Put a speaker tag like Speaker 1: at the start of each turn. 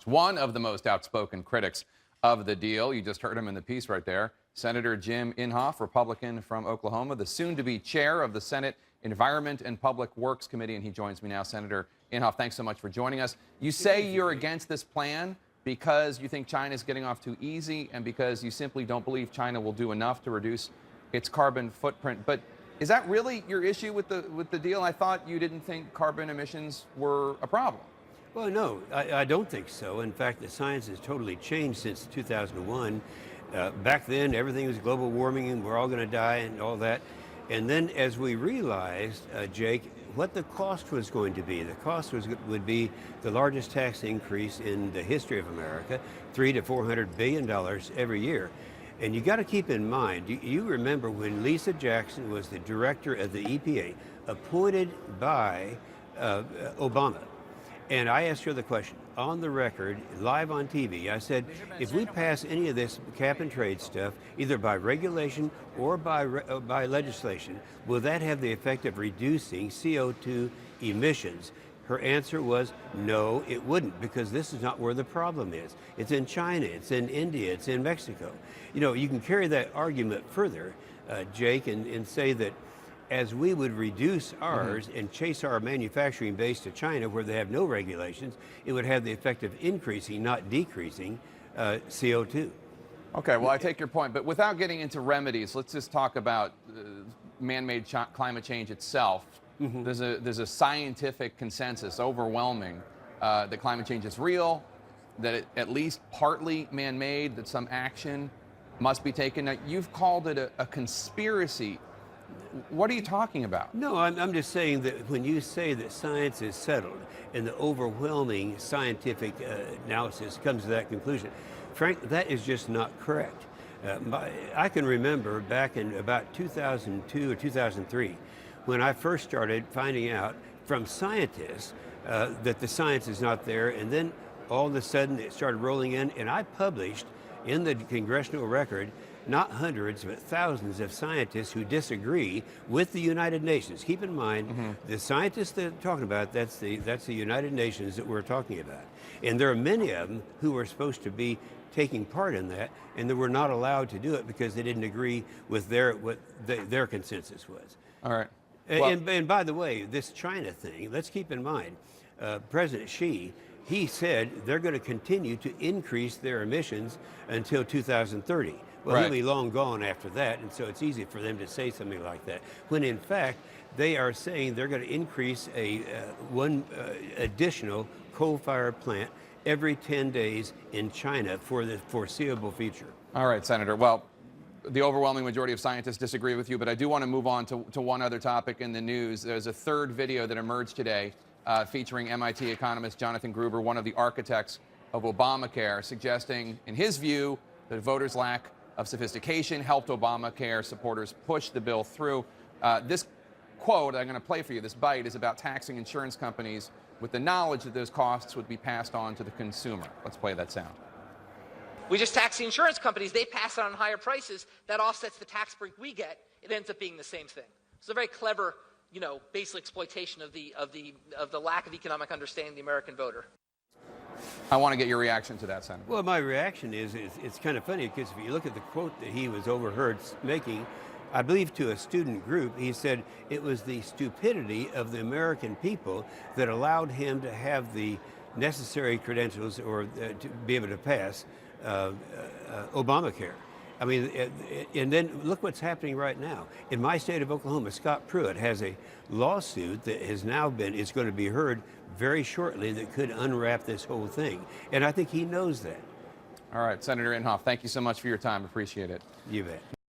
Speaker 1: one of the most outspoken critics of the deal. You just heard him in the piece right there. Senator Jim Inhofe, Republican from Oklahoma, the soon-to-be chair of the Senate Environment and Public Works Committee, and he joins me now. Senator Inhofe, thanks so much for joining us. You say you're against this plan because you think China is getting off too easy and because you simply don't believe China will do enough to reduce its carbon footprint. But is that really your issue with the deal? I thought you didn't think carbon emissions were a problem.
Speaker 2: Well, no, I don't think so. In fact, the science has totally changed since 2001. Back then, everything was global warming and we're all going to die and all that. And then as we realized, Jake, what the cost was going to be, the cost would be the largest tax increase in the history of America, $300 to $400 billion every year. And you got to keep in mind, you remember when Lisa Jackson was the director of the EPA, appointed by Obama. And I asked her the question on the record, live on TV. I said, if we pass any of this cap and trade stuff, either by regulation or by legislation, will that have the effect of reducing CO2 emissions? Her answer was, no, it wouldn't, because this is not where the problem is. It's in China, it's in India, it's in Mexico. You know, you can carry that argument further, Jake, and say that as we would reduce ours and chase our manufacturing base to China where they have no regulations, it would have the effect of increasing, not decreasing, CO2.
Speaker 1: Okay, well, I take your point, but without getting into remedies, let's just talk about man-made climate change itself. There's a scientific consensus, overwhelming, that climate change is real, that it at least partly man-made, that some action must be taken. Now, you've called it a conspiracy. What are you talking about?
Speaker 2: No, I'm just saying that when you say that science is settled and the overwhelming scientific analysis comes to that conclusion, Frank, that is just not correct. I can remember back in about 2002 or 2003, when I first started finding out from scientists that the science is not there, and then all of a sudden it started rolling in, and I published in the Congressional Record not hundreds, but thousands of scientists who disagree with the United Nations. Keep in mind, the scientists that I'm talking about, that's the United Nations that we're talking about. And there are many of them who were supposed to be taking part in that, and they were not allowed to do it because they didn't agree with what their consensus was.
Speaker 1: All right.
Speaker 2: Well, and by the way, this China thing, let's keep in mind, President Xi, he said they're going to continue to increase their emissions until 2030. Well, he'll be long gone after that, and so it's easy for them to say something like that. When in fact, they are saying they're going to increase one additional coal-fired plant every 10 days in China for the foreseeable future. All
Speaker 1: right, Senator. Well, the overwhelming majority of scientists disagree with you, but I do want to move on to one other topic in the news. There's a third video that emerged today featuring MIT economist Jonathan Gruber, one of the architects of Obamacare, suggesting, in his view, that voters' lack of sophistication helped Obamacare supporters push the bill through. This quote I'm going to play for you, this bite, is about taxing insurance companies with the knowledge that those costs would be passed on to the consumer. Let's play that sound.
Speaker 3: We just tax the insurance companies. They pass it on higher prices. That offsets the tax break we get. It ends up being the same thing. It's a very clever, basic exploitation of the lack of economic understanding of the American voter.
Speaker 1: I want to get your reaction to that, Senator.
Speaker 2: Well, my reaction is it's kind of funny because if you look at the quote that he was overheard making, I believe to a student group, he said it was the stupidity of the American people that allowed him to have the necessary credentials or to be able to pass Obamacare. I mean, and then look what's happening right now. In my state of Oklahoma, Scott Pruitt has a lawsuit that is going to be heard very shortly that could unwrap this whole thing. And I think he knows that.
Speaker 1: All right, Senator Inhofe, thank you so much for your time. Appreciate it.
Speaker 2: You bet.